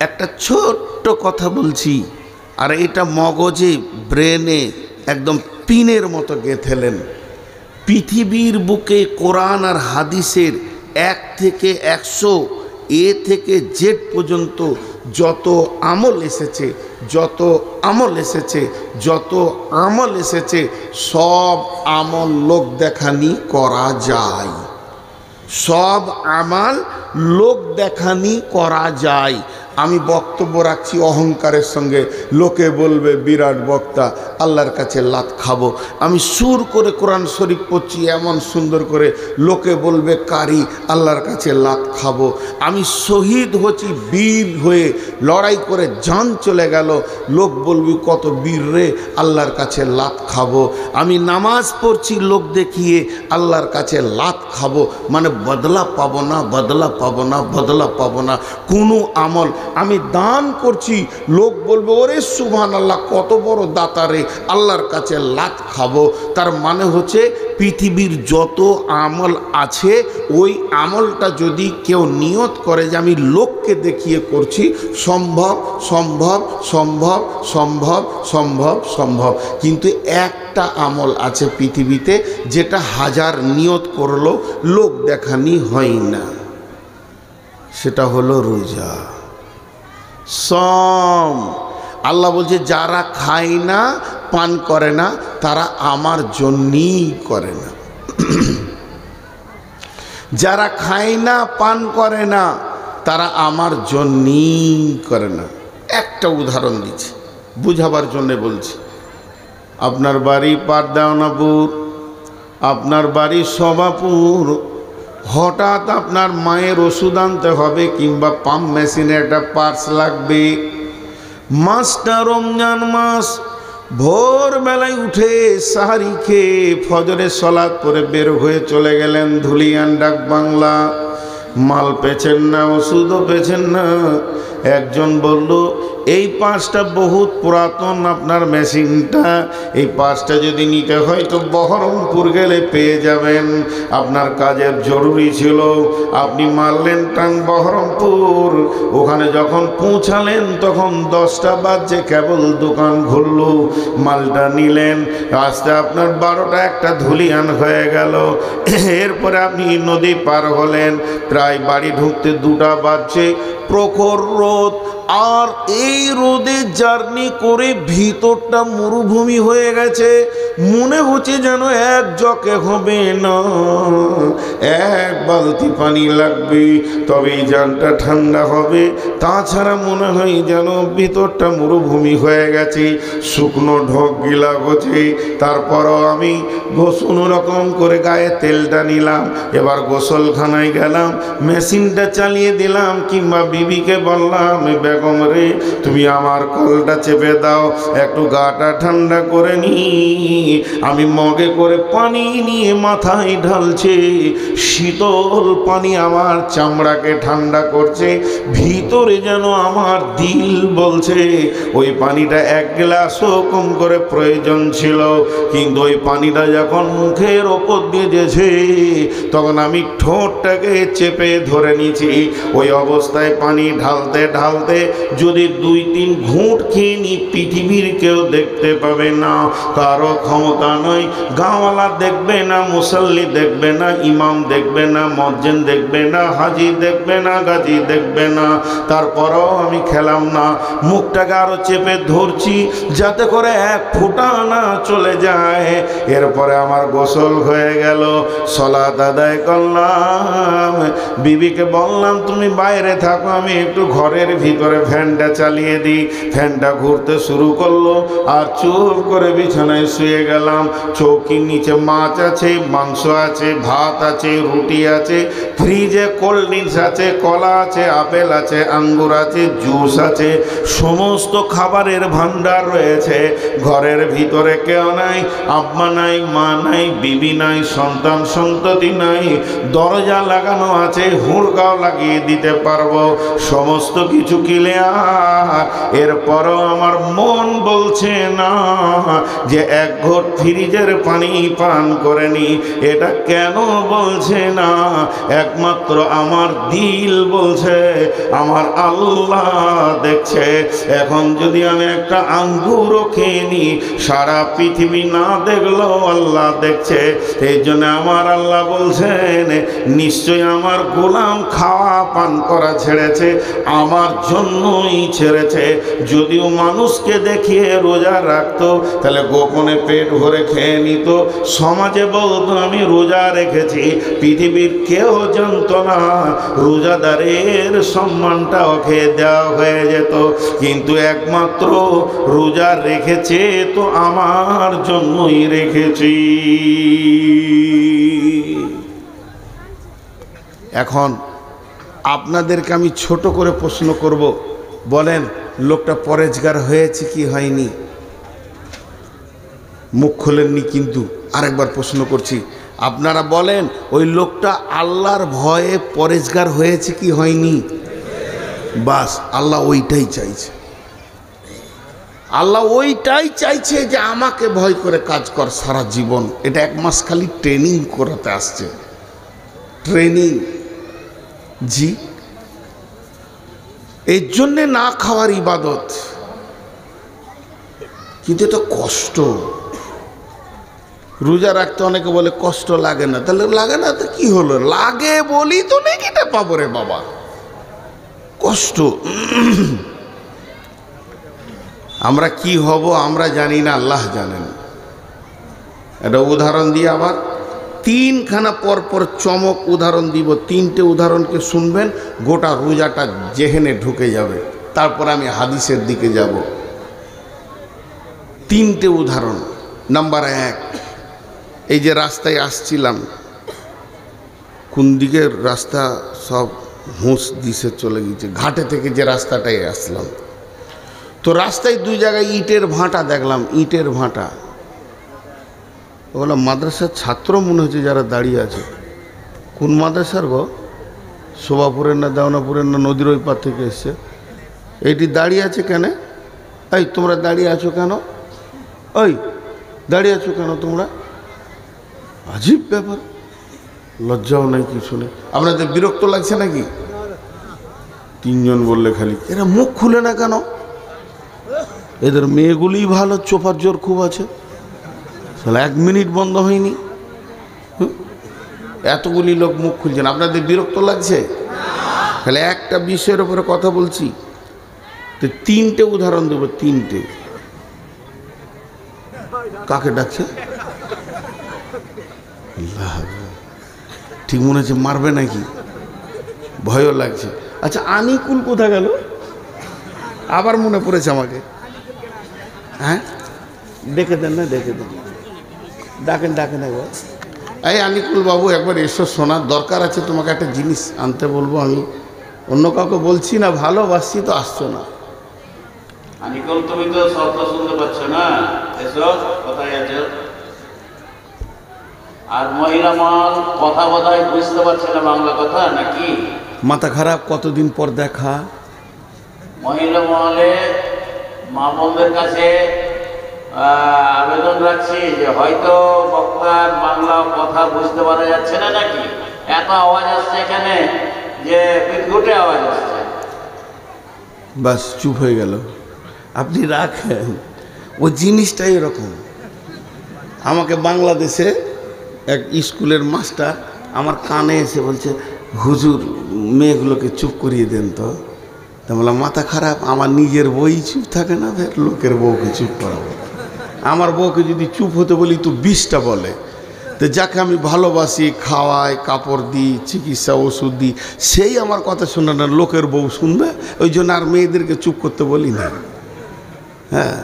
একটা ছোট্ট কথা বলছি, আর এটা মগজে ব্রেনে একদম পিনের মতো গেঁথেলেন। পৃথিবীর বুকে কোরআন আর হাদিসের 1 থেকে 100 এ থেকে জেড পর্যন্ত যত আমল এসেছে, যত আমল এসেছে, যত আমল এসেছে, সব আমল লোক দেখানি করা যায়। সব আমাল লোক দেখানি করা যায়। আমি বক্তব্য রাখছি অহংকারের সঙ্গে, লোকে বলবে বিরাট বক্তা, আল্লাহর কাছে লাত খাবো। আমি সুর করে কোরআন শরীফ পড়ছি এমন সুন্দর করে, লোকে বলবে কারি, আল্লাহর কাছে লাত খাবো। আমি শহীদ হচ্ছি বীর হয়ে, লড়াই করে জান চলে গেল, লোক বলবি কত বীর রে, আল্লাহর কাছে লাত খাবো। আমি নামাজ পড়ছি লোক দেখিয়ে, আল্লাহর কাছে লাত খাবো। মানে বদলা পাবো না, বদলা পাবো না, বদলা পাবো না কোনো আমল। আমি দান করছি, লোক বলবে ওরে সুবহানাল্লাহ কত বড় দাতারে, আল্লাহর কাছে লাত খাবো। তার মানে হচ্ছে পৃথিবীর যত আমল আছে, ওই আমলটা যদি কেউ নিয়ত করে যে আমি লোককে দেখিয়ে করছি, সম্ভব সম্ভব সম্ভব সম্ভব সম্ভব সম্ভব। কিন্তু একটা আমল আছে পৃথিবীতে যেটা 1000 নিয়ত করলেও লোক দেখানি হয় না, সেটা হলো রোজা, সম। আল্লাহ বলছে যারা খায় না, পান করে না, তারা আমার জন্যই করে না। যারা খায় না, পান করে না, তারা আমার জন্যই করে না। একটা উদাহরণ দিচ্ছি, বুঝাবার জন্যে বলছি। আপনার বাড়ি পারদাওনাপুর, আপনার বাড়ি সভাপুর, হঠাৎ আপনার মায়ের ওষুধ আনতে হবে কিংবা পাম্প মেশিনে একটা পার্টস লাগবে। মাসটা রমজান মাস, ভোরবেলায় উঠে সাহারি খেয়ে ফজরের সলাত পরে বের হয়ে চলে গেলেন ধুলিয়ান ডাক বাংলা। মাল পেছেন না, ওষুধও পেছেন না। একজন বলল এই পাঁচটা বহুত পুরাতন আপনার মেশিনটা, এই পাঁচটা যদি নিতে হয় তো বহরমপুর গেলে পেয়ে যাবেন, আপনার কাজের জরুরি ছিল। আপনি মারলেন টান বহরমপুর। ওখানে যখন পৌঁছালেন তখন 10টা বাজে, কেবল দোকান খুলল। মালটা নিলেন, আস্তে আপনার 12টা 1টা ধুলিয়ান হয়ে গেল। এরপরে আপনি নদী পার হলেন, প্রায় বাড়ি ঢুকতে 2টা বাজছে। প্রখর রোদ, আর এই রোদে জার্নি করে ভিতরটা মরুভূমি হয়ে গেছে। মনে হচ্ছে যেন এক জকে হবে না, 1 বালতি পানি লাগবে তবেই জানটা ঠান্ডা হবে, তাছাড়া মনে হয় যেন ভিতরটা মরুভূমি হয়ে গেছে, শুকনো ঢোক গিলা গছে। তারপরও আমি কোনো রকম করে গায়ে তেলটা নিলাম, এবার গোসলখানায় গেলাম, মেশিনটা চালিয়ে দিলাম, কিংবা বিবিকে বললাম বেগম রে তুমি আমার কলটা চেপে দাও, একটু গাটা ঠান্ডা করে নি। আমি মগে করে পানি নিয়ে মাথায় ঢালছে, শীতল পানি আমার চামড়াকে ঠান্ডা করছে। ভিতরে যেন আমার দিল বলছে ওই পানিটা 1 গ্লাসও কম করে প্রয়োজন ছিল, কিন্তু ওই পানিটা যখন মুখের ওপর দিয়ে যেছে তখন আমি ঠোঁটটাকে চেপে ধরে নিয়েছি। ওই অবস্থায় পানি ঢালতে ঢালতে যদি 2-3 ঘুঁট খেয়ে নি, পৃথিবীর কেউ দেখতে পাবে না, কারো ক্ষমতা নয়, গাঁওয়ালা দেখবে না, মুসল্লি দেখবে না, ইমাম দেখবে না, মজ্জিন দেখবে না, হাজি দেখবে না, গাজী দেখবে না। তারপরও আমি খেলাম না, মুখটাকে আরো চেপে ধরছি যাতে করে 1 ফোঁটা না চলে যায়। এরপরে আমার গোসল হয়ে গেল, সালাত আদায় করলাম, বিবিকে বললাম তুমি বাইরে থাকো, আমি একটু ঘরের ভিতরে ফ্যানটা চালিয়ে দিই। ফ্যানটা ঘুরতে শুরু করলো, আর চুপ করে বিছানায় শুয়ে গেলাম। চৌকির নিচে মাছ আছে, মাংস আছে, ভাত আছে, রুটি আছে, ফ্রিজে কোল্ড ড্রিঙ্কস আছে, কলা আছে, আপেল আছে, আঙ্গুর আছে, জুস আছে, সমস্ত খাবারের ভান্ডার রয়েছে। ঘরের ভিতরে কেউ নাই, আব্বা নাই, মা নাই, বিবি নাই, সন্তান সন্ততি নাই। দরজা লাগানো আছে, হুড়কাও লাগিয়ে দিতে পারবো, সমস্ত কিছু ক্লিয়ার, এরপরও আমার মন বলছে না যে এক ঘট ফ্রিজের পানি পান করেনি। এটা কেন বলছে না? একমাত্র আমার দিল বলছে, আমার আল্লাহ দেখছে। এখন যদি আমি একটা আঙ্গুরও খেয়ে নিই, সারা পৃথিবী না দেখলেও আল্লাহ দেখছে। এই জন্য আমার আল্লাহ বলছেন, নিশ্চয় আমার গোলাম খাওয়া পান করা ছেড়েছে, আমার জন্যই ছেড়েছে। যদিও মানুষকে দেখিয়ে রোজা রাখতো, তাহলে গোপনে পেট ভরে খেয়ে নিত, সমাজে বলতো আমি রোজা রেখেছি, পৃথিবীর কেউ জানতো না, রোজাদারের সম্মানটা ওকে দেওয়া হয়ে যেত। কিন্তু একমাত্র রোজা রেখেছে তো আমার জন্যই রেখেছি। এখন আপনাদেরকে আমি ছোট করে প্রশ্ন করব, বলেন লোকটা পরেজগার হয়েছে কি হয়নি? মুখ খোলেননি, কিন্তু আরেকবার প্রশ্ন করছি, আপনারা বলেন ওই লোকটা আল্লাহর ভয়ে পরেজগার হয়েছে কি হয়নি? বাস, আল্লাহ ওইটাই চাইছে। আল্লাহ ওইটাই চাইছে যে আমাকে ভয় করে কাজ কর সারা জীবন। এটা 1 মাস খালি ট্রেনিং করাতে আসছে, ট্রেনিং। জি, এর জন্যে না খাওয়ার ইবাদত, কিন্তু এটা কষ্ট। রোজা রাখতে অনেকে বলে কষ্ট লাগে না, তাহলে লাগে না তো কি হলো? লাগে বলি তো নেকিটা পাবো রে বাবা। কষ্ট। আমরা কি হব আমরা জানি না, আল্লাহ জানেন। একটা উদাহরণ দিয়ে আবার 3খানা পরপর চমক উদাহরণ দিব। 3টে উদাহরণকে শুনবেন, গোটা রোজাটা জেহেনে ঢুকে যাবে। তারপর আমি হাদিসের দিকে যাব। 3টে উদাহরণ। নাম্বার 1, এই যে রাস্তায় আসছিলাম, কোন দিকের রাস্তা সব হুঁশ দিশে চলে গেছে, ঘাটে থেকে যে রাস্তাটায় আসলাম, তো রাস্তায় 2 জায়গায় ইটের ভাঁটা দেখলাম, ইটের ভাঁটা। ওগুলো মাদ্রাসার ছাত্র মনে হচ্ছে যারা দাঁড়িয়ে আছে। কোন মাদ্রাসার গো? শোভাপুরের না দেওনাপুরের না নদীর ওই পার থেকে এসছে। এইটি দাঁড়িয়ে আছে কেন? এই তোমরা দাঁড়িয়ে আছো কেন? ওই দাঁড়িয়ে আছো কেন তোমরা? আজীব ব্যাপার, লজ্জাও নাই, কিছু নেই। আপনাদের বিরক্ত লাগছে নাকি? 3 জন বললে খালি, এরা মুখ খুলে না কেন? এদের মেয়েগুলিই ভালো, চোপার জোর খুব আছে, 1 মিনিট বন্ধ হয়নি। এতগুলি লোক মুখ খুলছেন, আপনাদের বিরক্ত লাগছে? তাহলে একটা বিষয়ের উপরে কথা বলছি, তো 3টে উদাহরণ দেবো। 3টে। কাকে ডাকছে? ঠিক মনে হচ্ছে মারবে নাকি, ভয়ও লাগছে। আচ্ছা, আনিকুল কোথায় গেল? আবার মনে পড়েছে আমাকে। হ্যাঁ, ডেকে দেন না, ডেকে দেন, ডাকেন ডাকেন একবার। এই আনিকুল বাবু, একবার এসো, শোনার দরকার আছে তোমাকে, একটা জিনিস আনতে বলবো। আমি অন্য কাউকে বলছি না, ভালোবাসছি তো, আসছো না। আনিকুল, তুমি তো শব্দ শুনতে পাচ্ছ না, এসো, কোথায় আছো? আর মহিলা মহল কথা বোধহয় বুঝতে পারছে না বাংলা কথা নাকি? মাথা খারাপ, কতদিন পর দেখা। মহিলা মহলে মা বোনদের কাছে আবেদন রাখছি যে হয়তো বক্তার বাংলা কথা বুঝতে পারা যাচ্ছে না নাকি, এত আওয়াজ আসছে এখানে যে বিদ্যুটে আওয়াজ আসছে। বাস, চুপ হয়ে গেল। আপনি রাখেন, ও জিনিসটাই এরকম। আমাকে বাংলাদেশে এক স্কুলের মাস্টার আমার কানে এসে বলছে, হুজুর মেয়েগুলোকে চুপ করিয়ে দেন তো। তা বললাম, মাথা খারাপ, আমার নিজের বই চুপ থাকে না, ফের লোকের বউকে চুপ করাবো? আমার বউকে যদি চুপ হতে বলি তো 20টা বলে। তো যাকে আমি ভালোবাসি, খাওয়াই, কাপড় দিই, চিকিৎসা ওষুধ দিই, সেই আমার কথা শুনে না, লোকের বউ শুনবে। ওই জন্য আর মেয়েদেরকে চুপ করতে বলি না। হ্যাঁ,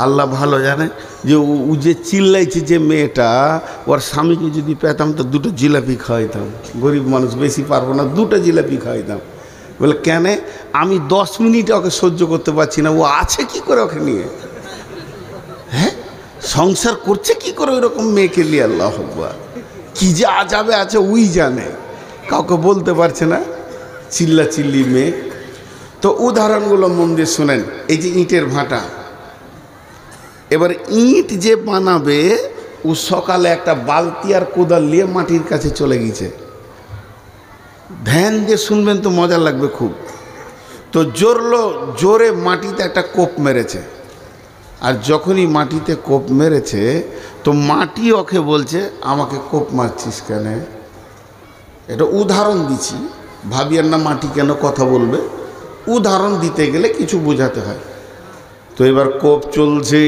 আল্লাহ ভালো জানে যে ও যে চিল্লাইছে, যে মেয়েটা, ওর স্বামীকে যদি পেতাম তো 2টো জিলাপি খাওয়াইতাম। গরিব মানুষ, বেশি পারবো না, 2টা জিলাপি খাওয়াইতাম। বলে কেন? আমি 10 মিনিট ওকে সহ্য করতে পারছি না, ও আছে কি করে ওকে নিয়ে? হ্যাঁ, সংসার করছে কি করে ওইরকম মেয়েকে নিয়ে? আল্লাহ আকবার, কি যে আজাবে আছে ওই জানে, কাউকে বলতে পারছে না। চিল্লা চিল্লি মেয়ে। তো উদাহরণগুলো মন দিয়ে শোনেন। এই যে ইটের ভাটা, এবার ইট যে বানাবে ও সকালে একটা বালতি আর কোদাল নিয়ে মাটির কাছে চলে গেছে। ধ্যান দিয়ে শুনবেন তো মজা লাগবে খুব। তো জোরে মাটিতে একটা কোপ মেরেছে, আর যখনই মাটিতে কোপ মেরেছে তো মাটি ওকে বলছে আমাকে কোপ মারছিস কেন? এটা উদাহরণ দিচ্ছি, ভাবিয়ার না মাটি কেন কথা বলবে, উদাহরণ দিতে গেলে কিছু বোঝাতে হয়। তো এবার কোপ চলছে,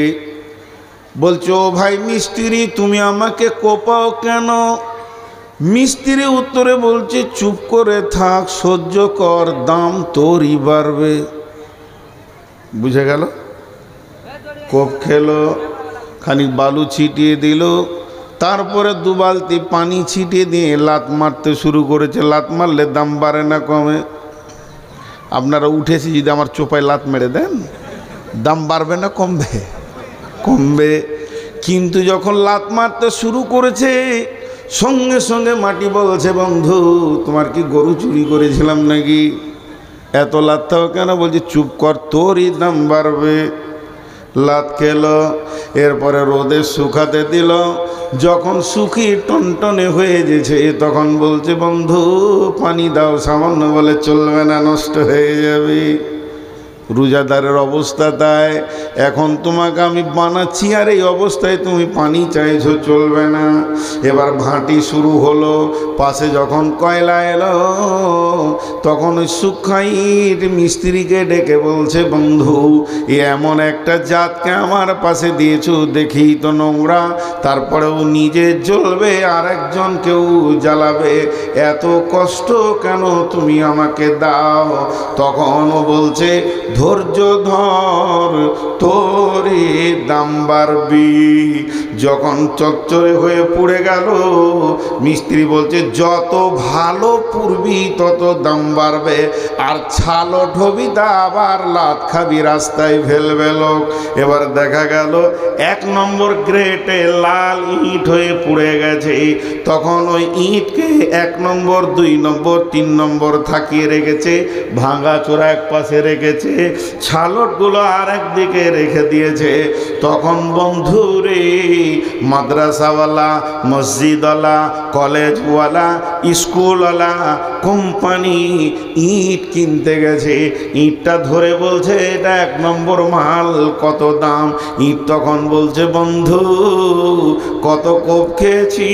বলছো ও ভাই মিস্ত্রি তুমি আমাকে কোপাও কেন? মিস্ত্রি উত্তরে বলছে চুপ করে থাক, সহ্য কর, দাম তোরই বাড়বে। বুঝে গেল? কোপ খেলো, খানিক বালু ছিটিয়ে দিল, তারপরে 2 বালতি পানি ছিটিয়ে দিয়ে লাত মারতে শুরু করেছে। লাত মারলে দাম বাড়ে না কমে? আপনারা উঠেছি যদি আমার চোপায় লাত মেরে দেন, দাম বাড়বে না কমবে? কমবে। কিন্তু যখন লাত মারতে শুরু করেছে সঙ্গে সঙ্গে মাটি বলছে বন্ধু তোমার কি গরু চুরি করেছিলাম নাকি? এত লাতটাও কেন? বলছে চুপ কর, তোরই দাম বাড়বে। লাত খেলো, এরপরে রোদে শুকাতে দিল। যখন শুকিয়ে টনটনে হয়ে গেছে তখন বলছে বন্ধু পানি দাও সামান্য, বলে চলবে না, নষ্ট হয়ে যাবে। রোজাদারের অবস্থা তাই। এখন তোমাকে আমি বানাচ্ছি আর এই অবস্থায় তুমি পানি চাইছো, চলবে না। এবার ভাঁটি শুরু হলো। পাশে যখন কয়লা এলো তখন ওই সুখাইট মিস্ত্রিকে ডেকে বলছে বন্ধু এমন একটা জাতকে আমার পাশে দিয়েছো, দেখি তো নোংরা, তারপরেও নিজে জ্বলবে আর একজনকেও জ্বালাবে, এত কষ্ট কেন তুমি আমাকে দাও? তখন ও বলছে ধৈর্য ধর, তোরে দাম বাড়বি। যখন চচ্চরে হয়ে পুড়ে গেল মিস্ত্রি বলছে যত ভালো পুড়বি তত দাম বাড়বে, আর ছালো ঢবি তা আবার লাত খাবি, রাস্তায় ফেলবে লোক। এবার দেখা গেল 1 নম্বর গ্রেটে লাল ইট হয়ে পুড়ে গেছে। তখন ওই ইটকে 1 নম্বর 2 নম্বর 3 নম্বর থাকিয়ে রেখেছে, ভাঙা চোরা এক পাশে রেখেছে, ছালটগুলো আর একদিকে রেখে দিয়েছে। তখন বন্ধুরে মাদ্রাসাওয়ালা, মসজিদওয়ালা, কলেজওয়ালা, স্কুলওয়ালা, কোম্পানি ইট কিনতে গেছে। ইটটা ধরে বলছে এটা 1 নম্বর মাল, কত দাম? ইট তখন বলছে বন্ধু কত কোপ খেয়েছি,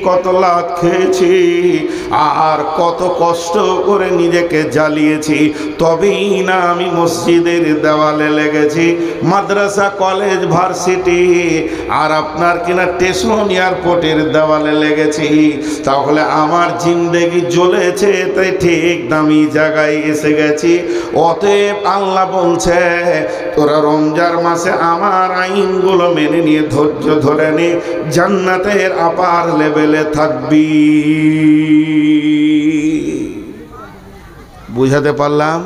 কত লাত খেয়েছি, আর কত কষ্ট করে নিজেকে জ্বালিয়েছি, তবেই না আমি মসজিদের দেওয়ালে লেগেছি, মাদ্রাসা, কলেজ, ভার্সিটি আর আপনার কিনা স্টেশন, এয়ারপোর্টের দেওয়ালে লেগেছি। তাহলে আমার জিন্দেগি জ্বলেছে, তাই ঠিক দামি জায়গায় এসে গেছি। অতএব আল্লাহ বলছে তোরা রমজান মাসে আমার আইনগুলো মেনে নিয়ে ধৈর্য ধরে নে, জান্নাতের আপার লেভেলে থাকবি। বুঝাতে পারলাম?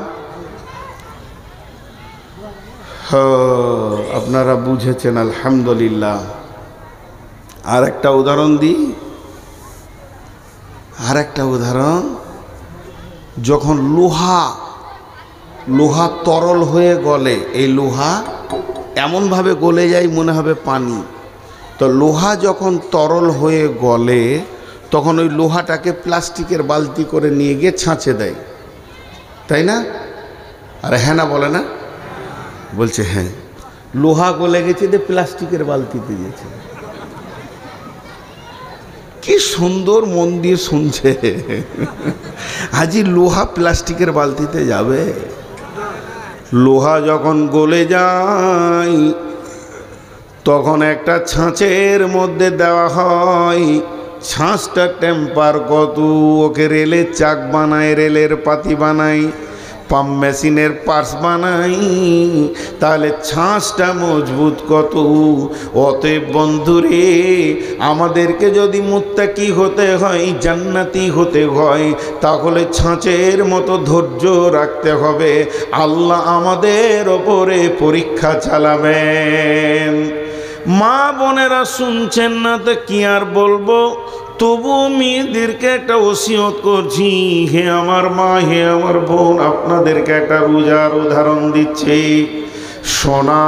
আপনারা বুঝেছেন, আলহামদুলিল্লাহ। আর একটা উদাহরণ দিই, আর একটা উদাহরণ। যখন লোহা তরল হয়ে গলে, এই লোহা এমনভাবে গলে যায় মনে হবে পানি। তো লোহা যখন তরল হয়ে গলে তখন ওই লোহাটাকে প্লাস্টিকের বালতি করে নিয়ে গিয়ে ছাঁচে দেয়, তাই না? আরে হ্যাঁ না বলে না? বলছে হ্যাঁ। লোহা গলে গেছে দিয়ে প্লাস্টিকের বালতিতে গেছে। কি সুন্দর মন দিয়ে শুনছে। আজি লোহা প্লাস্টিকের বালতিতে যাবে? লোহা যখন গলে যায় তখন একটা ছাঁচের মধ্যে দেওয়া হয়। ছাঁচটা টেম্পার কত, ওকে রেলের চাক বানায়, রেলের পাতি বানায়, পাম্প মেশিনের পার্টস বানাই, তাহলে ছাঁচটা মজবুত কত। অতএব বন্ধুরে আমাদেরকে যদি মুত্তাকি হতে হয়, জান্নাতি হতে হয়, তাহলে ছাঁচের মতো ধৈর্য রাখতে হবে। আল্লাহ আমাদের ওপরে পরীক্ষা চালাবেন। মা বোনেরা শুনছেন না তো কি আর বলবো, তবু মেয়েদেরকে একটা ওসিয়ত করছি, হে আমার মা, হে আমার বোন, আপনাদেরকে একটা রোজার উদাহরণ দিচ্ছি। সোনা,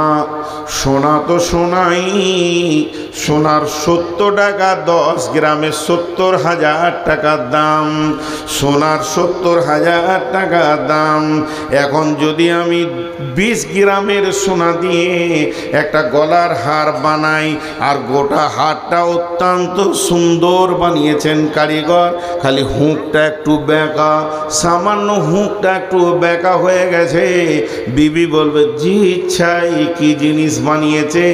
সোনা তো সোনাই, সোনার 70 টাকা 10 গ্রামে 70,000 টাকার দাম, সোনার 70,000 টাকার দাম। এখন যদি আমি 20 গ্রামের সোনা দিয়ে একটা গলার হার বানাই, আর গোটা হারটা অত্যন্ত সুন্দর বানিয়েছেন কারিগর, খালি হুঁকটা একটু বেঁকা, সামান্য হুঁকটা একটু বেঁকা হয়ে গেছে, বিবি বলবে জি ইচ্ছাই কি জিনিস বানিয়েছে,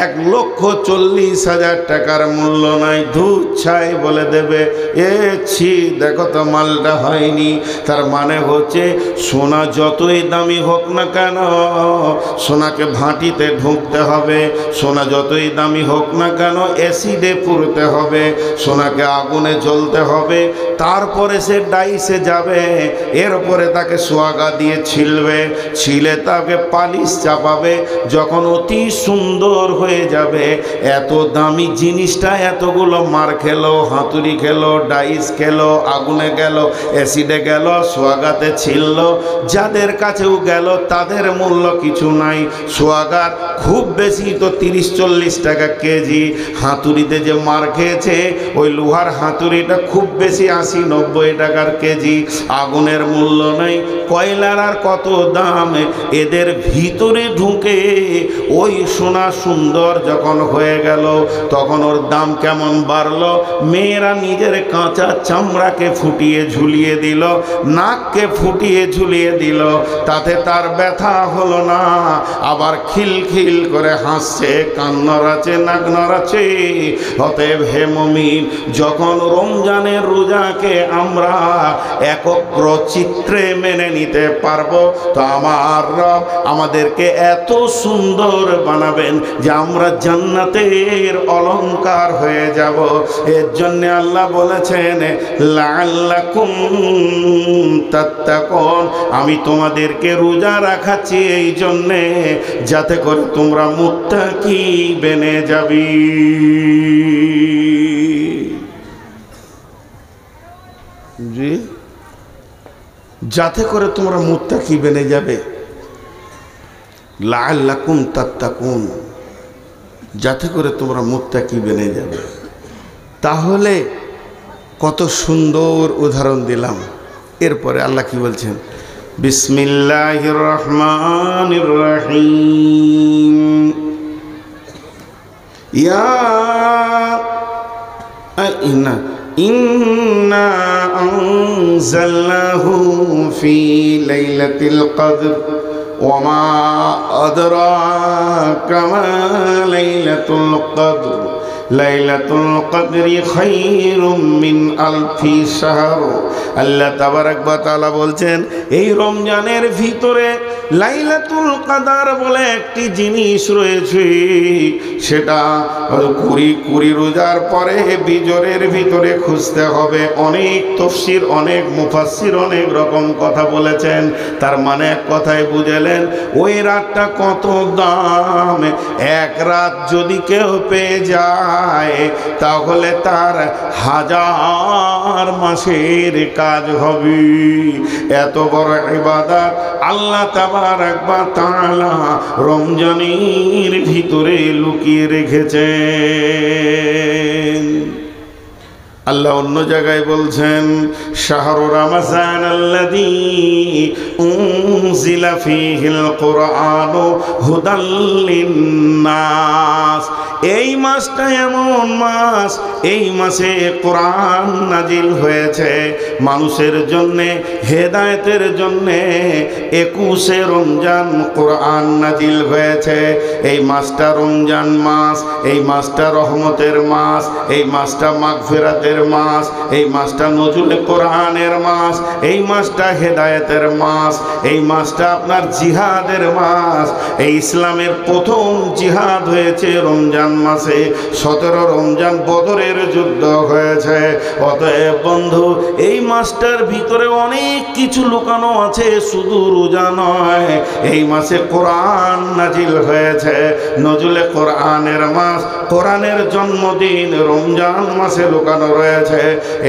1,40,000 টাকার মূল্য নাই, ধুর ছাই বলে দেবে, এ ছি দেখো তো মালটা হয়নি। তার মানে হচ্ছে সোনা যতই দামি হোক না কেন, সোনাকে ভাটিতে ঢুকতে হবে, সোনা যতই দামি হোক না কেন অ্যাসিডে পুড়তে হবে, সোনাকে আগুনে জ্বলতে হবে, তারপরে সে ডাইসে যাবে, এরপরে তাকে সোয়াগা দিয়ে ছিলবে, ছিলে তাকে পালিশ চাপাবে, যখন অতি সুন্দর হয়ে যাবে। এত দামি জিনিসটা এতগুলো মার খেলো, হাতুড়ি খেলো, ডাইস খেলো, আগুনে গেল, অ্যাসিডে গেল, সোয়াগাতে ছিল, যাদের কাছেও গেল তাদের মূল্য কিছু নাই। সোয়াগার খুব বেশি তো 30-40 টাকা কেজি, হাতুড়িতে যে মার খেয়েছে ওই লোহার হাতুড়িটা খুব বেশি 80-90 টাকার কেজি, আগুনের মূল্য নেই। কয়লার আর কত দাম, এদের ভিতরে ঢুকে ওই সোনা সুন্দর যখন হয়ে গেল তখন ওর দাম কেমন বাড়লো। মেয়েরা নিজের কাঁচা চামড়াকে ফুটিয়ে ঝুলিয়ে দিল, নাককে ফুটিয়ে ঝুলিয়ে দিল, তাতে তার ব্যথা হলো না, আবার খিলখিল করে হাসছে, কান নড়াচ্ছে, নাক নড়াচ্ছে। অতএব হে মুমিন, যখন রমজানের রোজাকে আমরা একগ্র চিত্রে মেনে নিতে পারবো, তো আমার রব আমাদেরকে এত সুন্দর বানাবেন যে আমরা জান্নাতের অলংকার হয়ে যাব। এর জন্য আল্লাহ বলেছেন লাআল্লাকুম তাত্তাকুন, আমি তোমাদেরকে রোজা রাখাচ্ছি এই জন্যে যাতে করে তোমরা মুত্তাকি বেনে যাবি। জি, যাতে করে তোমরা মুত্তাকি বেনে যাবে। লাআল্লাকুম তাত্তাকুন, যাতে করে তোমরা মুত্তাকি বেনে যাবে। তাহলে কত সুন্দর উদাহরণ দিলাম। এরপরে আল্লাহ কি বলছেন, বিসমিল্লাহির রহমানির রহিম, ইন্না আনজালনাহু ফি লাইলাতিল কদর ওয়া মা আদরাকা মা লাইলাতুল কদর লাইলাতুল কদরি খায়রুম মিন আলফি শাহর। আল্লাহ তাবারক ওয়া তাআলা বলছেন, এই রমজানের ভিতরে লাইলাতুল কদর বলে একটি জিনিস রয়েছে, সেটা কুড়ি রোজার পরে বিজরের ভিতরে খুঁজতে হবে। অনেক তাফসীর, অনেক মুফাসসির অনেক রকম কথা বলেছেন। তার মানে এক কথায় বুঝালেন, ওই রাতটা কত দাম। এক রাত যদি কেউ পেয়ে যায় তাহলে তার 1000 মাসের কাজ হবে। এত বড় ইবাদত আল্লাহ তাবারক ওয়া তাআলা রমজানের ভিতরে লুকিয়ে রেখেছেন। আল্লাহ অন্য জায়গায় বলছেন, শাহরু রমজান আল্লাযী উনজিলা ফীহিল কুরআনু হুদাল লিন্নাস। এই মাসটা এমন মাস, এই মাসে কোরআন নাজিল হয়েছে মানুষের জন্যে, হেদায়েতের জন্যে। 21শে রমজান কোরআন নাজিল হয়েছে। এই মাসটা রমজান মাস, এই মাসটা রহমতের মাস, এই মাসটা মাগফিরাতের রহমতের মাস, এই মাসটা নজুলে কোরআনের মাস, এই মাসটা হেদায়েতের মাস, এই মাসটা আপনার জিহাদের মাস। এই ইসলামের প্রথম জিহাদ হয়েছে রমজান মাসে। 17 রমজান বদরের যুদ্ধ হয়েছে। অতএব বন্ধু, এই মাসটার ভিতরে অনেক কিছু লুকানো আছে, শুধু রোজা নয়। এই মাসে কোরআন নাজিল হয়েছে, নজুলে কোরআনের মাস, কোরআনের জন্মদিন রমজান মাসে লুকানো রয়েছে।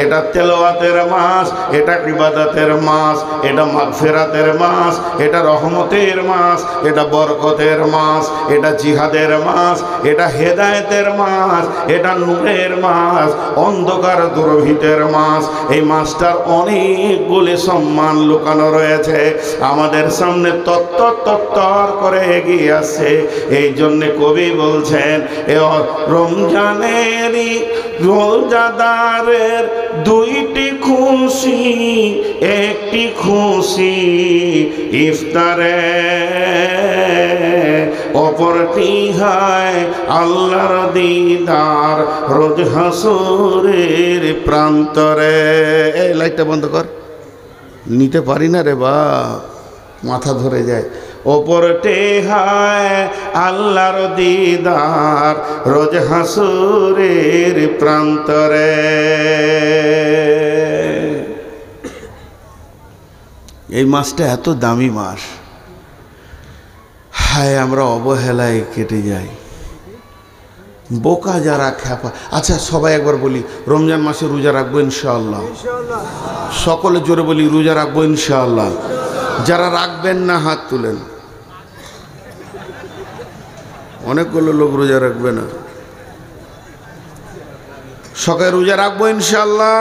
এটা তেলাওয়াতের মাস, এটা ইবাদতের মাস, এটা মাগফিরাতের মাস, এটা রহমতের মাস, এটা বরকতের মাস, এটা জিহাদের মাস, এটা হেদায়েতের মাস, এটা নূরের মাস, অন্ধকার দুর্ভিতের মাস। এই মাসটার অনেকগুলি সম্মান লুকানো রয়েছে, আমাদের সামনে তত্তর করে এগিয়ে আসছে। এই জন্য কবি বলছেন, এ রমজানেরই রোজাদারের দুইটি খুশি, একটি খুশি ইফতারে, অপরটি হয় আল্লাহর দিদার রোজ হাসুরের প্রান্তরে। এই লাইটটা বন্ধ কর, নিতে পারি না রে বাপ, মাথা ধরে যায়। ওপরতে হয় আল্লাহর দিদার রোজ হাসুরের প্রান্তরে। এই মাসটা এত দামি মাস, হায় আমরা অবহেলায় কেটে যাই, বোকা যারা খ্যাপা। আচ্ছা সবাই একবার বলি, রমজান মাসে রোজা রাখবো ইনশাআল্লাহ। সকলে জোরে বলি, রোজা রাখবো ইনশাআল্লাহ। যারা রাখবেন না হাত তুলেন। অনেকগুলো লোক রোজা রাখবে না। সকালে রোজা রাখবো ইনশাআল্লাহ।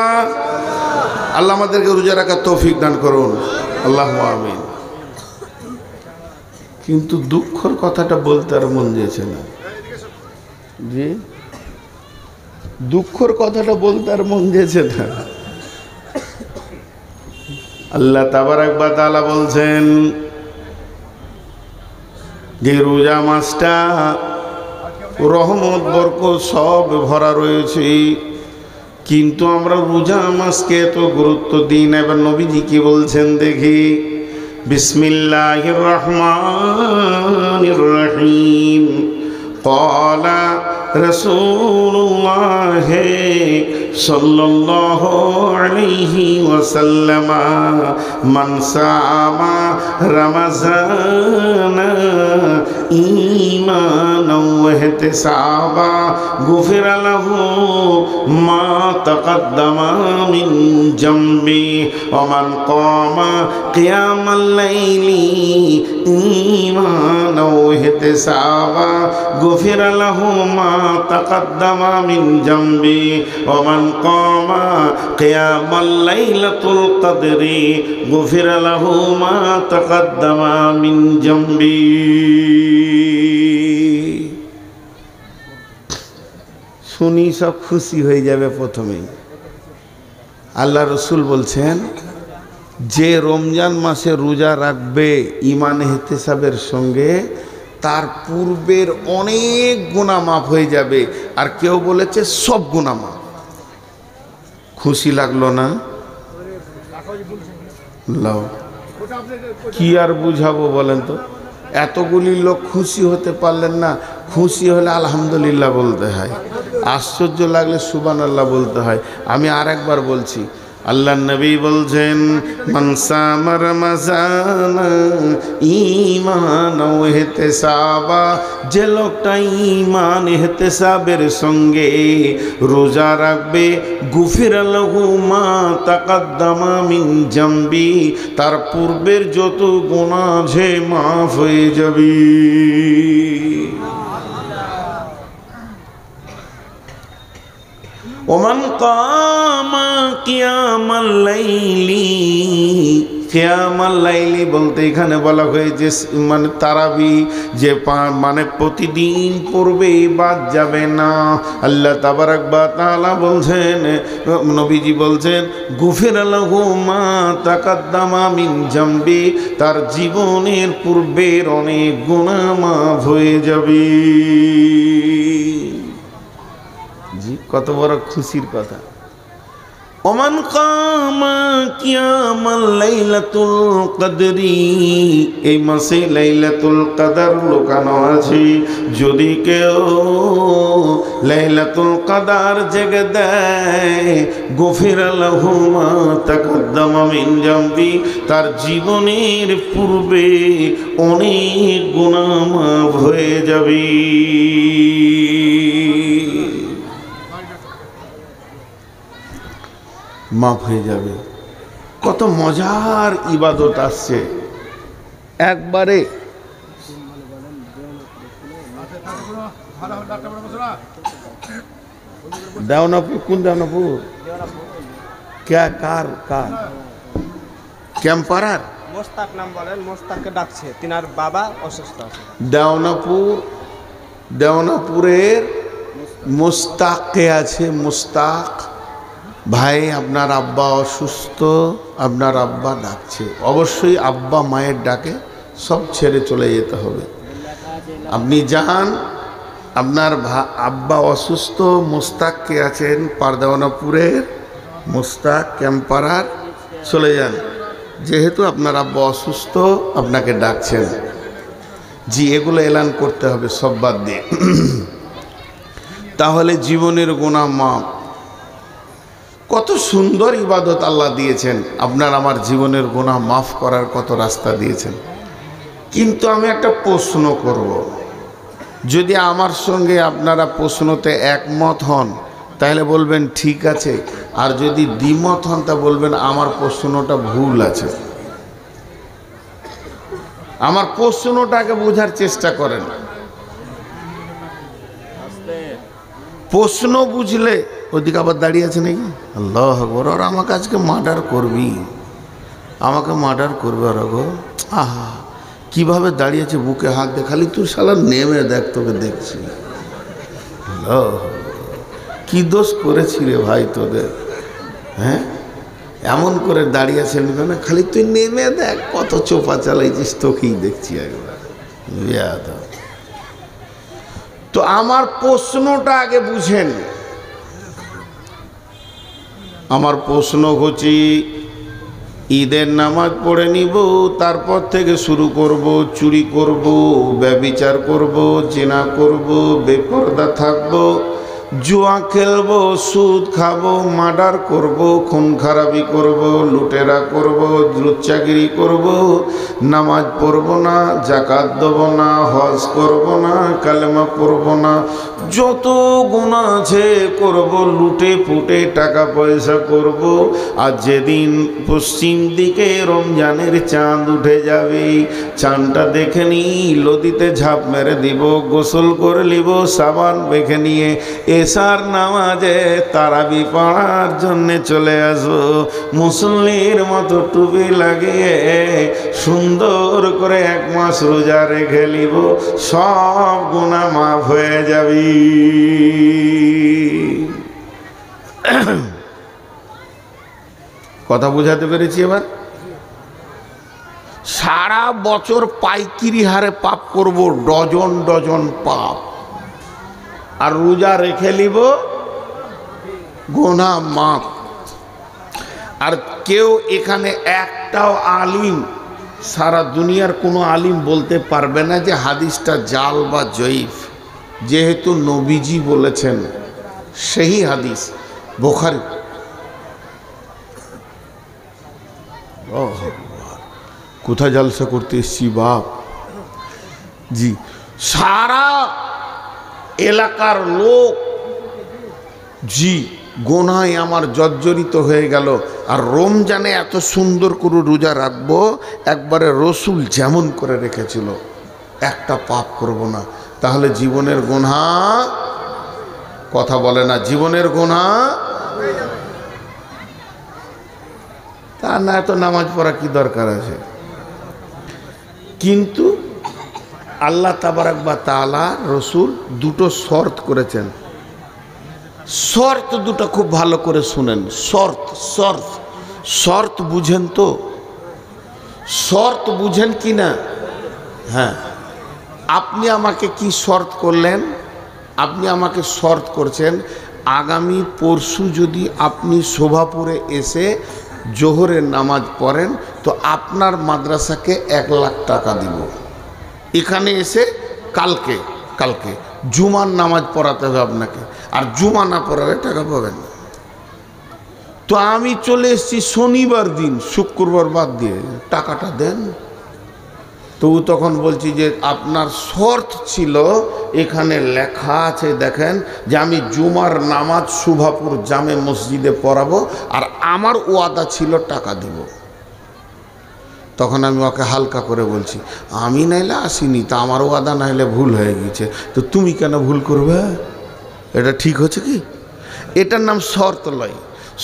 আল্লাহ আমাদেরকে রোজা রাখার তৌফিক দান করুন, আল্লাহু আমিন। কিন্তু দুঃখের কথাটা বলতে আর মন যেছে না। জি, দুঃখের কথাটা বলতে আর মন যেছে না। আল্লাহ তাবারাক ওয়া তাআলা বলছেন যে রোজা মাসটা রহমত বরকত সব ভরা রয়েছে, কিন্তু আমরা রোজা মাসকে এত গুরুত্ব দিই না। এবার নবীজি কি বলছেন দেখি, বিসমিল্লাহির রহমানির রহিম। ক্বালা রাসূলুল্লাহ সাল্লাল্লাহু আলাইহি ওয়াসাল্লাম, মান সামা রমাযানা ঈমানান ওয়া ইহতিসাবা গুফিরা লাহু মা তাকাদ্দামা মিন জামবি ওয়া মান কামা কিয়ামাল লাইলি ঈমানান ওয়া ইহতিসাবা গুফিরা লাহু মা তাকাদ্দামা মিন জামবি ওয়া মান কামা কিয়ামাল লাইলাতুল কদরি গুফিরা লাহু মা তাকাদ্দামা মিন জামবি। শুনি সব খুশি হয়ে যাবে। প্রথমেই আল্লাহ রসুল বলছেন, যে রমজান মাসে রোজা রাখবে ইমান ইহতিসাবের সঙ্গে, তার পূর্বের অনেক গুনাহ মাফ হয়ে যাবে। আর কেউ বলেছে সব গুনাহ মাফ। খুশি লাগলো না? লাও, কি আর বুঝাবো বলেন তো? এতগুলি লোক খুশি হতে পারলেন না। খুশি হলে আলহামদুলিল্লাহ বলতে হয়, আশ্চর্য লাগলে সুবহানাল্লাহ বলতে হয়। আমি আর একবার বলছি, আল্লাহ নবী বলছেন, মান সামা রমাযানা ঈমানান ওয়া ইহতিসাবা, যে লোকটা ঈমান ইহতিসাবের সঙ্গে রোজা রাখবে, গুফিরা লাহু মা তাকাদ্দামা মিন জামবি, তার পূর্বের যত গুনাহ যে মাফ হয়ে যাবে। ওমান কামা কিয়ামাল লাইলি, কিয়ামাল লাইলি বলতে এখানে বলা হয়েছে মানে তারাবি, যে মানে প্রতিদিন পড়বে, বাদ যাবে না। আল্লাহ তাবারাক ওয়া তাআলা বলছেন, নবীজি বলছেন, গুফিরা লাহু মা তাকাদ্দামা মিন জামবি, তার জীবনের পূর্বের অনেক গুনাহ মাফ হয়ে যাবে। জি, কত বড় খুশির কথা। ওমান কামা কিয়ামাল লাইলাতুল কদরি, এই মাসে লাইলাতুল কদর লুকানো আছে। যদি কেউ লাইলাতুল কদর জেগে দেয়, গফিরা লাহু মা তাকাদ্দামা মিন জামবি, তার জীবনের পূর্বে অনেক গুনাহ মাফ হয়ে যাবে। মাফ হয়ে যাবে। কত মজার ইবাদত আসছে একবারে। দেওনাপুর, কোন দেওনাপুর? কার ক্যাম্পারার মোস্তাক নাম বলেন, মোস্তাককে ডাকছে, তিনার বাবা অসুস্থ আছে। দেওনাপুরের মুস্তাক কে আছে? মুস্তাক ভাই, আপনার আব্বা অসুস্থ, আপনার আব্বা ডাকছে। অবশ্যই আব্বা মায়ের ডাকে সব ছেড়ে চলে যেতে হবে। আপনি যান, আপনার আব্বা অসুস্থ, মুস্তাক কে আছেন পারদাওয়ানাপুরের, মুস্তাক ক্যাম্পারার, চলে যান। যেহেতু আপনার আব্বা অসুস্থ, আপনাকে ডাকছেন। জি, এগুলো এলান করতে হবে সব বাদ দিয়ে। তাহলে জীবনের গুনাহ মাফ। কত সুন্দর ইবাদত আল্লাহ দিয়েছেন, আপনার আমার জীবনের গুনাহ মাফ করার কত রাস্তা দিয়েছেন। কিন্তু আমি একটা প্রশ্ন করব, যদি আমার সঙ্গে আপনারা প্রশ্নতে একমত হন তাহলে বলবেন ঠিক আছে, আর যদি দ্বিমত হন তা বলবেন আমার প্রশ্নটা ভুল আছে। আমার প্রশ্নটাকে বোঝার চেষ্টা করেন। প্রশ্ন বুঝলে, ওদিকে আবার দাঁড়িয়ে আছে নাকি? আল্লাহ আকবার। আর আমাকে আজকে মার্ডার করবি, আমাকে মার্ডার করবে। আর গো, আহা কিভাবে দাঁড়িয়েছে, বুকে হাত দে, খালি তুই শালা নেমে দেখ, তোকে দেখছি। কি দোষ করেছি রে ভাই তোদের, হ্যাঁ? এমন করে দাঁড়িয়ে আছেন কেন? খালি তুই নেমে দেখ, কত চোপা চালাইছিস, তোকেই দেখছি একবার। তো আমার প্রশ্নটা আগে বুঝেন। আমার প্রশ্ন হচ্ছে, ঈদের নামাজ পড়ে নিব, তারপর থেকে শুরু করব, চুরি করব, ব্যভিচার করব, জিনা করব, বেপরদা থাকব, জুয়া খেলবো, সুদ খাবো, মার্ডার করব, খুন খারাপি করব, লুটেরা করব, লুচ্চাগিরি করব, নামাজ পড়ব না, জাকাত দেব না, হজ করব না, কালেমা পড়ব না, যত গুনাহ আছে করব, লুটে পুটে টাকা পয়সা করব। আর যেদিন পশ্চিম দিকে রমজানের চাঁদ উঠে যাবে, চাঁদটা দেখে নি, নদীতে ঝাঁপ মেরে দিব, গোসল করে নিব, সাবান মেখে নিয়ে এশার নামাজে তারাবি পড়ার জন্যে চলে আসবো। মুসল্লির মতো টুপি লাগিয়ে সুন্দর করে 1 মাস রোজা রেখে নিব, সব গুনাহ মাফ হয়ে যাবে। কথা বুঝাতে পেরেছি এবার? সারা বছর পাইকিরি হারে পাপ করব, ডজন ডজন পাপ, আর রোজা রেখে নিব, গুনাহ মাফ। আর কেউ এখানে একটাও আলিম, সারা দুনিয়ার কোনো আলিম বলতে পারবে না যে হাদিসটা জাল বা জয়ীফ, যেহেতু নবীজি বলেছেন, সেই হাদিস বুখারী। কোথায় জলসা করতে এসছি বাপ? জি, সারা এলাকার লোক, জি, গোনায় আমার জর্জরিত হয়ে গেল। আর রমজানে এত সুন্দর করে রোজা রাখবো, একবারে রসুল যেমন করে রেখেছিল, একটা পাপ করব না। তাহলে জীবনের গুনাহ, কথা বলে না, জীবনের গুনাহ। তা না তো নামাজ পড়া কি দরকার আছে? কিন্তু আল্লাহ তাবারাক ওয়া তাআলা, রসুল দুটো শর্ত করেছেন। শর্ত দুটো খুব ভালো করে শুনেন। শর্ত বুঝেন তো? শর্ত বুঝেন কি না? হ্যাঁ, আপনি আমাকে কি শর্ত করলেন? আপনি আমাকে শর্ত করছেন, আগামী পরশু যদি আপনি শোভাপুরে এসে জোহরের নামাজ পড়েন তো আপনার মাদ্রাসাকে 1 লাখ টাকা দিব। এখানে এসে কালকে জুমার নামাজ পড়াতে হবে আপনাকে, আর জুমা না পড়ালে টাকা পাবেন না। তো আমি চলে এসেছি শনিবার দিন, শুক্রবার বাদ দিয়ে, টাকাটা দেন। তো ও তখন বলছি যে আপনার শর্ত ছিল, এখানে লেখা আছে দেখেন, যে আমি জুমার নামাজ শোভাপুর জামে মসজিদে পড়াবো, আর আমার ওয়াদা ছিল টাকা দিব। তখন আমি ওকে হালকা করে বলছি, আমি নাইলে আসিনি, তা আমার ওয়াদা নাইলে ভুল হয়ে গেছে, তো তুমি কেন ভুল করবে? এটা ঠিক হচ্ছে কি? এটার নাম শর্ত লয়।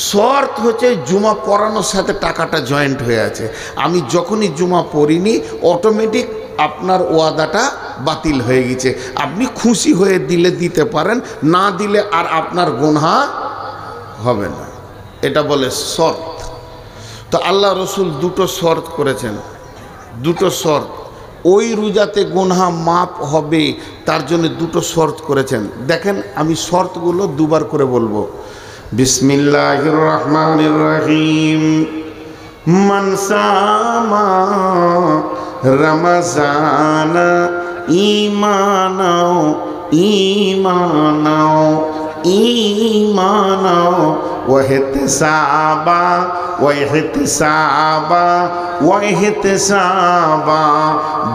শর্ত হচ্ছে জুমা পড়ানোর সাথে টাকাটা জয়েন্ট হয়ে আছে। আমি যখনই জুমা পড়িনি অটোমেটিক আপনার ওয়াদাটা বাতিল হয়ে গেছে। আপনি খুশি হয়ে দিলে দিতে পারেন, না দিলে আর আপনার গুনাহ হবে না। এটা বলে শর্ত। তো আল্লাহ রসুল 2টো শর্ত করেছেন, 2টো শর্ত। ওই রোজাতে গুনাহ মাপ হবে তার জন্য 2টো শর্ত করেছেন। দেখেন আমি শর্তগুলো 2বার করে বলবো। বিসমিল্লাহির রহমানির রহিম। মান সামা রমজান ঈমানাও ওয়াহতিসাবা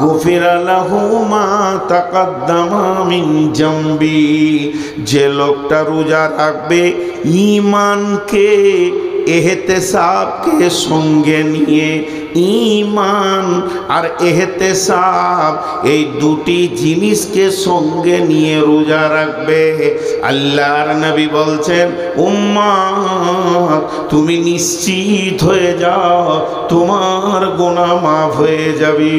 গুফিরা লাহু মা তাকাদ্দামা মিন জামবি। যে লোকটা রোজা রাখবে ঈমানকে, এহতেসাবকে সঙ্গে নিয়ে, ঈমান আর এহতেসাব এই 2টি জিনিসকে সঙ্গে নিয়ে রোজা রাখবে, আল্লাহর নবী বলছেন উম্মত তুমি নিশ্চিত হয়ে যাও, তোমার গুনাহ মাফ হয়ে যাবে।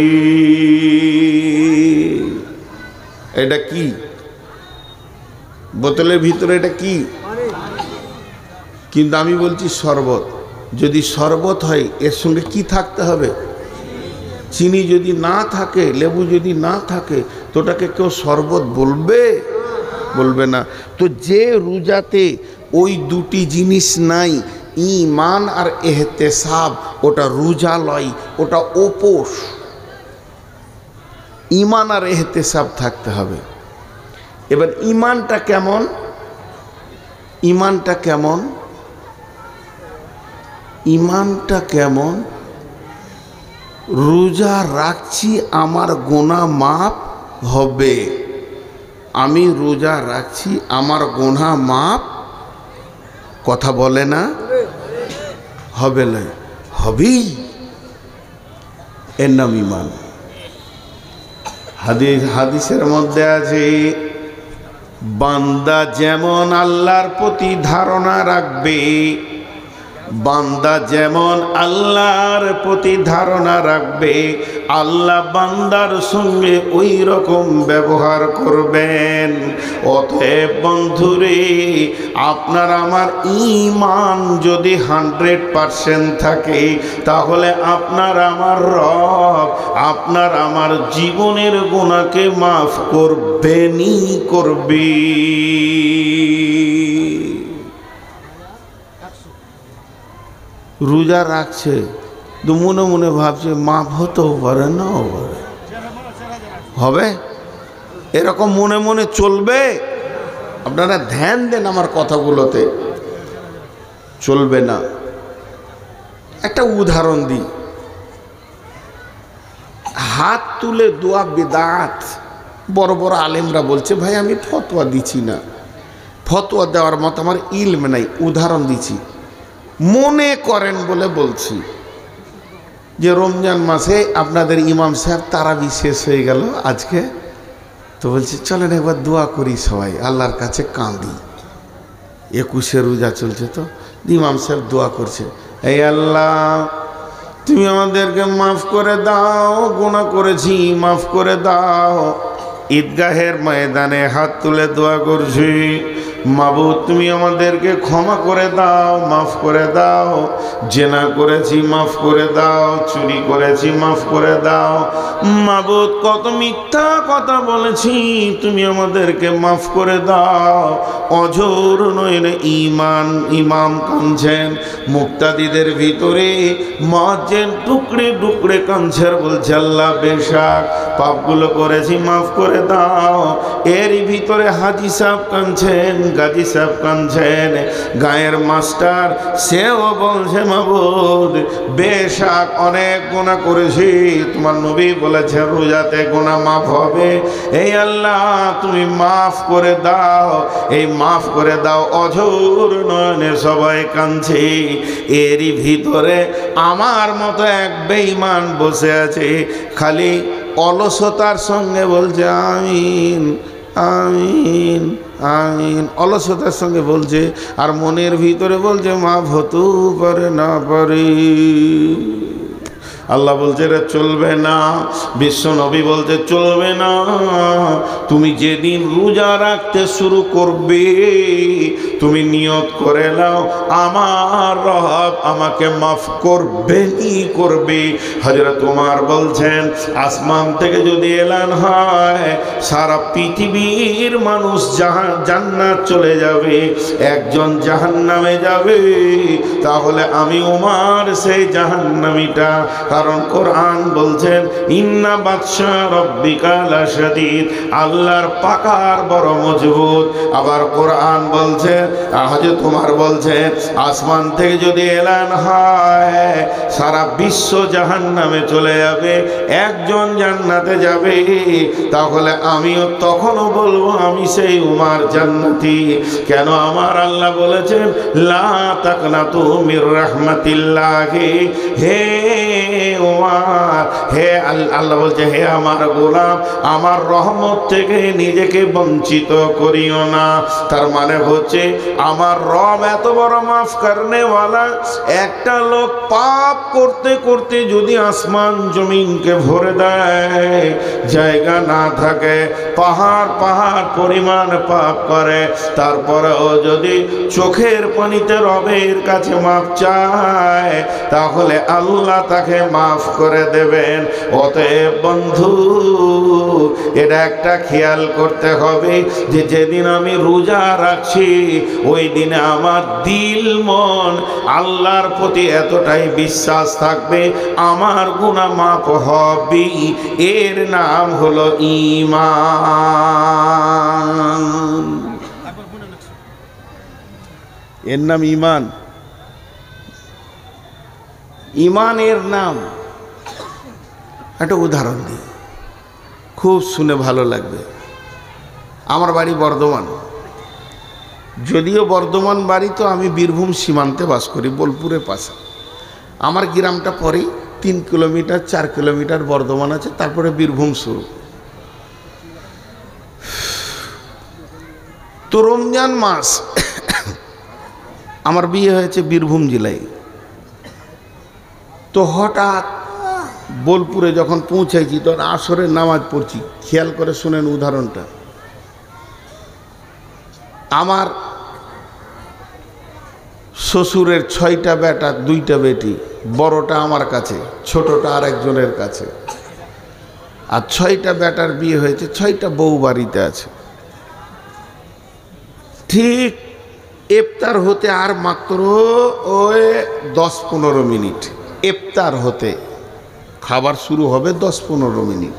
এটা কি বোতলের ভিতরে? এটা কি? কিন্তু আমি বলছি শরবত। যদি শরবত হয় এর সঙ্গে কি থাকতে হবে? চিনি যদি না থাকে, লেবু যদি না থাকে, তো ওটাকে কেউ শরবত বলবে? বলবে না। তো যে রোজাতে ওই 2টি জিনিস নাই, ঈমান আর এহতেসাব, ওটা রোজা লয়, ওটা উপোস। ঈমান আর এহতেসাব থাকতে হবে। এবার ঈমানটা কেমন? ঈমানটা কেমন? ঈমানটা কেমন? রোজা রাখছি আমার গুনাহ মাফ হবে। আমি রোজা রাখছি আমার গুনাহ মাফ, কথা বলে না? হবে না, হবেই। এর নাম ঈমান। হাদিসের মধ্যে আছে, বান্দা যেমন আল্লাহর প্রতি ধারণা রাখবে, বান্দা যেমন আল্লাহর প্রতি ধারণা রাখবে, আল্লাহ বান্দার সঙ্গে ওই রকম ব্যবহার করবেন। অতএব বন্ধুরে, আপনার আমার ঈমান যদি 100% থাকে, তাহলে আপনার আমার রব আপনার আমার জীবনের গুনাহকে মাফ করবেনই করবে। রোজা রাখছে তো মনে মনে ভাবছে মাফ হতেও পারে, নাও পারে। হবে? এরকম মনে মনে চলবে? আপনারা ধ্যান দেন আমার কথাগুলোতে, চলবে না। একটা উদাহরণ দিই। হাত তুলে দোয়া বিদআত। বড় বড় আলেমরা বলছে ভাই আমি ফতোয়া দিচ্ছি না, ফতোয়া দেওয়ার মতো আমার ইলম নাই, উদাহরণ দিচ্ছি। মনে করেন বলে বলছি যে রমজান মাসে আপনাদের ইমাম সাহেব তারাবি শেষ হয়ে গেল আজকে, তো বলছি চলেন একবার দোয়া করি সবাই, আল্লাহর কাছে কাঁদি। 21 রোজা চলছে, তো ইমাম সাহেব দোয়া করছে, এই আল্লাহ তুমি আমাদেরকে মাফ করে দাও, গুনাহ করেছি মাফ করে দাও। ঈদগাহের ময়দানে হাত তুলে দোয়া করছি, মাবুদ তুমি আমাদেরকে ক্ষমা করে দাও, মাফ করে দাও। জেনা করেছি মাফ করে দাও, চুরি করেছি মাফ করে দাও। মাবুদ কত মিথ্যা কথা বলেছি, তুমি আমাদেরকে মাফ করে দাও। অঝোর নইলে ইমাম কাঁদছেন, মুক্তাদিদের ভিতরে মুয়াজ্জিন টুকরে টুকরে কাঁদছেন, বলছে আল্লাহ বেশাক পাপগুলো করেছি মাফ করে দাও। এরই ভিতরে হাজি সাহেব কাঁদছেন, গাজী সাহেব কাঁদছেন, গায়ের মাস্টার সেও বলছে মাবুদ বেশাক অনেক গুনাহ করেছি, তোমার নবী বলেছে রোজাতে গুনাহ মাফ হবে। এই আল্লাহ তুমি মাফ করে দাও, এই মাফ করে দাও। অঝোর নয়নে সবাই কাঁদছে। এরই ভিতরে আমার মতো এক বেঈমান বসে আছে, খালি অলসতার সঙ্গে বলছে আমিন আমিন আমিন, অলসতার সঙ্গে বলছে, আর মনের ভিতরে বলছে মাফ হতেও পারে না পারে। আল্লাহ বলছে এটা চলবে না, বিশ্ব নবী বলছে চলবে না। তুমি যেদিন রোজা রাখতে শুরু করবে তুমি নিয়ত করে নাও আমার রব আমাকে মাফ করবেই করবে। হযরত ওমর বলছেন আসমান থেকে যদি এলান হয় সারা পৃথিবীর মানুষ জান্নাত চলে যাবে, একজন জাহান্নামে যাবে, তাহলে আমি ওমর সেই জাহান্নামীটা। কারণ কোরআন বলছেন ইন্না বাতশা রাব্বিকা লাশাদীদ, আল্লাহর পাকার বড় মজবুত। আবার কোরআন বলছে, হযরত ওমর বলছে আসমান থেকে যদি এলান হয় সারা বিশ্ব জাহান্নামে চলে যাবে, একজন জান্নাতে যাবে, তাহলে আমিও তখনও বলবো আমি সেই ওমর জান্নাতি। কেন আমার আল্লাহ বলেছেন লা তাকনাতু মির রাহমাতিল্লাহি, হে ওমর, হে আল্লাহ বলছে হে আমার গোলাম আমার রহমত থেকে নিজেকে বঞ্চিত করিও না। তার মানে হচ্ছে আমার রব এত বড় মাফ করনে ওয়ালা। একটা লোক পাপ করতে করতে যদি আসমান জমিনকে ভরে দেয়, জায়গা না থাকে, পাহাড় পাহাড় পরিমাণ পাপ করে, তারপরেও যদি চোখের পানিতে রবের কাছে মাফ চায় তাহলে আল্লাহ তাকে মাফ করে দেবেন। অতএব বন্ধু এটা একটা খেয়াল করতে হবে যে যেদিন আমি রোজা রাখছি ওই দিনে আমার দিল মন আল্লাহর প্রতি এতটাই বিশ্বাস থাকবে আমার গুনাহ মাফ হবে। এর নাম হলো ঈমান, এর নাম ঈমান। ঈমানের নাম একটা উদাহরণ দিই, খুব শুনে ভালো লাগবে। আমার বাড়ি বর্ধমান, যদিও বর্ধমান বাড়ি তো আমি বীরভূম সীমান্তে বাস করি, বোলপুরের পাশে। আমার গ্রামটা পরেই 3 কিলোমিটার 4 কিলোমিটার বর্ধমান আছে, তারপরে বীরভূম শুরু। তো রমজান মাস আমার বিয়ে হয়েছে বীরভূম জেলায়। তো হঠাৎ বোলপুরে যখন পৌঁছাইছি তখন আসরের নামাজ পড়ছি, খেয়াল করে শুনেন উদাহরণটা। আমার শ্বশুরের 6টা বেটা 2টা বেটি, বড়টা আমার কাছে, ছোটটা আর একজনের কাছে। আর 6টা বেটার বিয়ে হয়েছে, 6টা বউ বাড়িতে আছে। ঠিক ইফতার হতে আর মাত্র ওই 10-15 মিনিট, ইফতার হতে, খাবার শুরু হবে 10-15 মিনিট।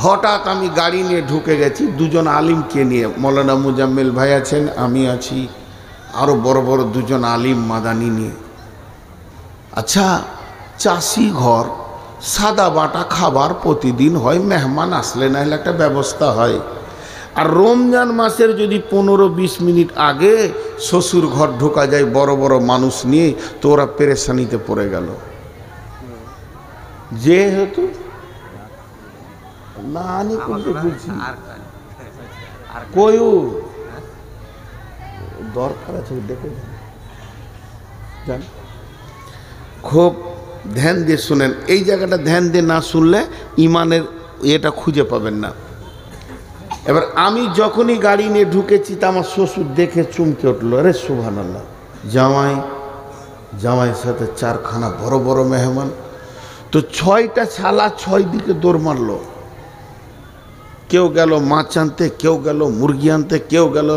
হঠাৎ আমি গাড়ি নিয়ে ঢুকে গেছি 2জন আলিমকে নিয়ে, মৌলানা মুজাম্মেল ভাই আছেন, আমি আছি, আরও বড় বড় 2জন আলিম মাদানি নিয়ে। আচ্ছা, চাষি ঘর, সাদা বাটা খাবার প্রতিদিন হয়, মেহমান আসলে না হলে একটা ব্যবস্থা হয়। আর রমজান মাসের যদি 15-20 মিনিট আগে শ্বশুর ঘর ঢোকা যায় বড় বড় মানুষ নিয়ে, তো ওরা পেরেশানিতে পড়ে গেল। যেহেতু না আনি করতে বলছি কয়ু দরকার আছে, দেখে যান, খুব ধ্যান দিয়ে শুনেন। এই জায়গাটা ধ্যান দিয়ে না শুনলে ইমানের এটা খুঁজে পাবেন না। এবার আমি যখনই গাড়ি নিয়ে ঢুকেছি তা আমার শ্বশুর দেখে চমকে উঠলো, আরে সুবহানাল্লাহ, জামাইয়ের সাথে 4খানা বড় বড় মেহমান। তো 6টা ছালা 6 দিকে দৌড় মারলো। কেউ গেল মাছ আনতে, কেউ গেল মুরগি আনতে, কেউ গেল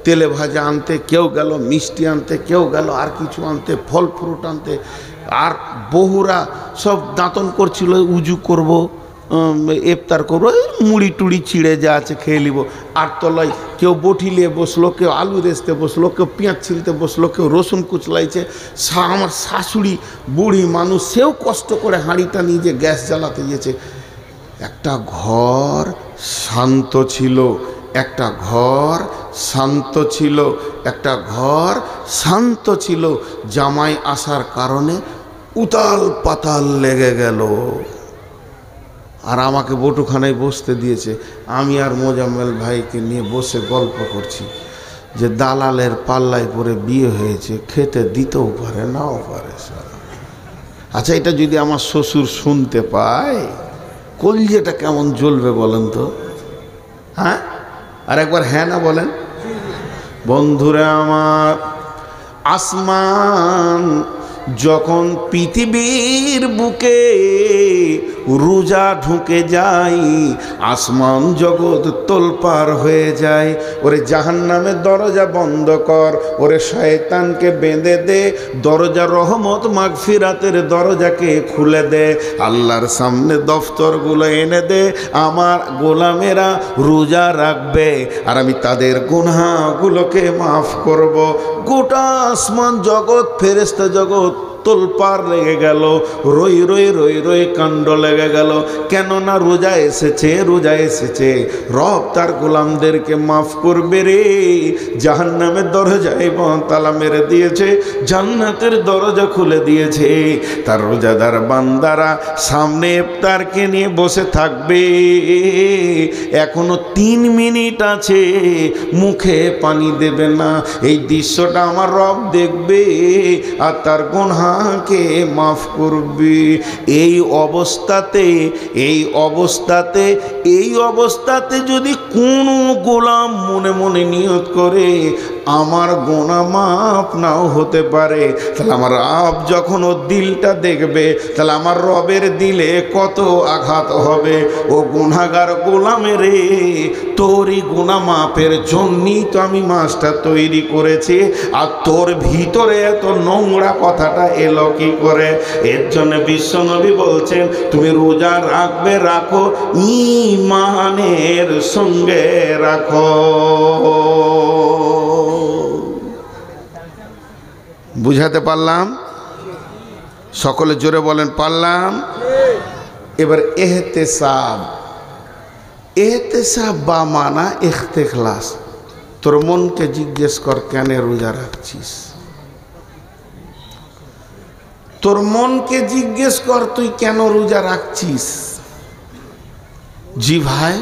তেলে ভাজা আনতে, কেউ গেল মিষ্টি আনতে, কেউ গেল আর কিছু আনতে, ফল ফ্রুট আনতে। আর বহুরা সব দাঁতন করছিল, উজু করব, ইফতার করবো, মুড়ি টুড়ি চিড়ে যা আছে খেয়ে নিব। আর তলায় কেউ বটি নিয়ে বসলো, কেউ আলু রেসতে বসলো, কেউ পেঁয়াজ ছিলতে বসলো, কেউ রসুন কুচলাইছে। আমার শাশুড়ি বুড়ি মানুষ, সেও কষ্ট করে হাঁড়িটা নিয়ে যে গ্যাস জ্বালাতে গিয়েছে। একটা ঘর শান্ত ছিল, একটা ঘর শান্ত ছিল, একটা ঘর শান্ত ছিল। জামাই আসার কারণে উতাল পাতাল লেগে গেল। আর আমাকে বটুখানায় বসতে দিয়েছে। আমি আর মোজাম্মেল ভাইকে নিয়ে বসে গল্প করছি যে দালালের পাল্লায় পরে বিয়ে হয়েছে, খেতে দিতেও পারে নাও পারে। আচ্ছা, এটা যদি আমার শ্বশুর শুনতে পায়, কলজেটা কেমন জ্বলবে বলেন তো? হ্যাঁ, আর একবার হ্যাঁ না বলেন। বন্ধুরা আমার, আসমান যখন পৃথিবীর বুকে রোজা ঢুকে যায়, আসমান জগৎ তোলপাড় হয়ে যায়। ওরে জাহান্নামের দরজা বন্ধ কর, ওরে শয়তানকে বেঁধে দে, দরজা রহমত মাগফিরাতের দরজাকে খুলে দে, আল্লাহর সামনে দফতরগুলো এনে দে। আমার গোলামেরা রোজা রাখবে আর আমি তাদের গুনাহগুলোকে মাফ করব। গোটা আসমান জগৎ, ফেরেশতা জগৎ তোলপাড় লেগে গেল, রই রই রই রই কাণ্ড লেগে গেল। কেননা রোজা এসেছে, রোজা এসেছে, রব তার গোলামদেরকে মাফ করবে রে। জাহান্নামের দরজায় তালা মেরে দিয়েছে, জান্নাতের দরজা খুলে দিয়েছে। তার রোজাদার বান্দারা সামনে ইফতারকে নিয়ে বসে থাকবে। এখনো 3 মিনিট আছে, মুখে পানি দেবে না। এই দৃশ্যটা আমার রব দেখবে আর তার গুনাহকে মাফ করবে। এই অবস্থাতে যদি কোনো গোলাম মনে মনে নিয়ত করে আমার গুনাহ মাফ নাও হতে পারে, তাহলে আমার রব যখন ওর দিলটা দেখবে, তাহলে আমার রবের দিলে কত আঘাত হবে। ও গুনাহগার গোলামের রে, তোরই গুনাহ মাফের জন্যই তো আমি মাছটা তৈরি করেছি। আর তোর ভিতরে এত নোংরা কথাটা এলো কি করে? এর জন্য বিশ্বনবী বলছেন, তুমি রোজা রাখবে, রাখো, ঈমানের সঙ্গে রাখো। বুঝাতে পারলাম? সকলে জোরে বলেন, পারলাম। এবার এহতেসাব বা মানা ইখতিলাস। তোর মনকে জিজ্ঞেস কর, কেন রোজা রাখছিস? তোর মনকে জিজ্ঞেস কর, তুই কেন রোজা রাখছিস? জি ভাই,